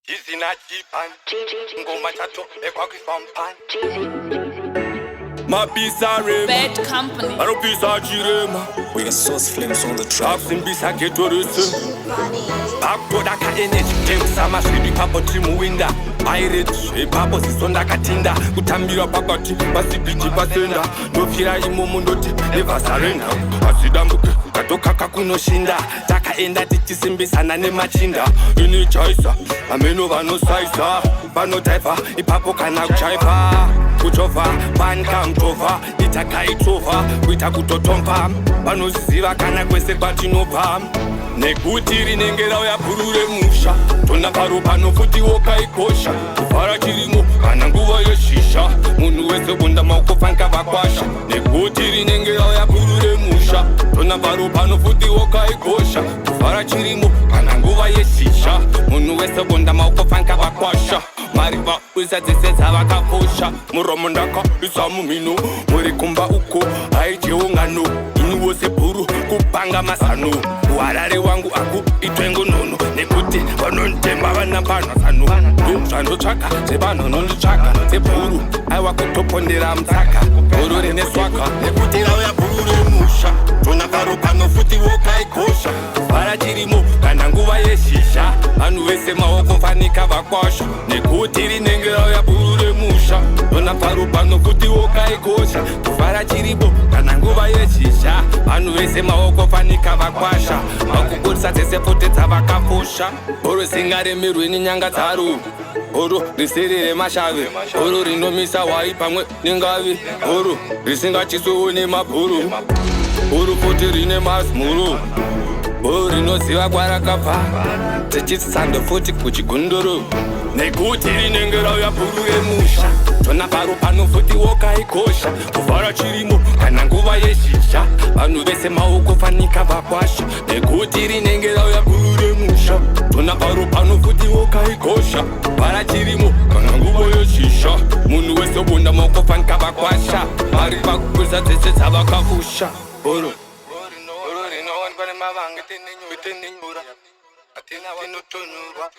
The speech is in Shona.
Izina jipan ngoma chato ekwakwi fampan Mapisa rema Bad company. Maropisa chirema We got Sauce Flames on the track. Simbisa getorisi Pakutoda ka energy Temsa masribi papo trimu winda Pirates papo zisonda katinda Kutambira pakati pasibiti pasenda Nofira imomo ndoti never surrender Asidambuke katoka kakunoshinda Takaenda tichisimbisana nemachinda Ini chaisa ameno vanosaisa Vanotaipa ipapo kana kuchaipa Kuchova banka mtova Itakaitova kuita kutotompa Vanoziva kana kwese kwatinopa Nekuti rinengera yapurure musha Tona paro pano futi wokaikosha Kufara chirimo kana nguva yeshisha Munhu wese bunda maoko fanka vakwasha Nekuti rinengera yapurure musha Tona paro pano futi wokaikosha Kufara chirimo kana nguva yeshisha Munhu wese bunda maoko fanka vakwasha Mariva usadziseza vakafosha Muromo ndaka isamu mino Muri kumba uko haicheungano Inu wose buru kupanga masano Uharare wangu aku itwengo nono Nekuti vanontemba vanapana sano Zvando chaka zevano nondichaka Zeburu aiwa kutopondera mtsaka Buru rine swaka Nekuti rauya buru remusha Tona paro pano futi wokaikosha Vara chirimo kana nguva yeshisha Vanhu vese maoko mfanika vakwasha Nekuti rinenge rauya buru remusha Tona paro pano futi wokaikosha Kuvara chiribo kana nguva yeshisha Vanhu vese maoko mfanika vakwasha Vakugurisa dzese futi dzavakafosha Boro singaremerwe nenyanga dzaru Boro riserere mashave Boro rinomisa wai pamwe nengavi Boro risingachiswewo nemabhuru Boro futi rine mazmuru Boro rinoziva kwarakabva Tichitsando futi kuchigunduru Nekuti rinenge rauya bhuru remusha Tona paro pano futi wokaikosha Kuvara chirimo kana nguva yeshisha Vanhu vese maoko fanika vakwasha Nekuti rinenge rauya bhuru remusha Tona paro pano futi wokaikosha Kuvara chirimo kana nguva yeshisha Munhu wese bunda maoko fanika vakwasha Vari vakukwisa dzese dzavakafusha Boro Boro rinowanikwa nemavanga Tenenyura Atina vanotonurwa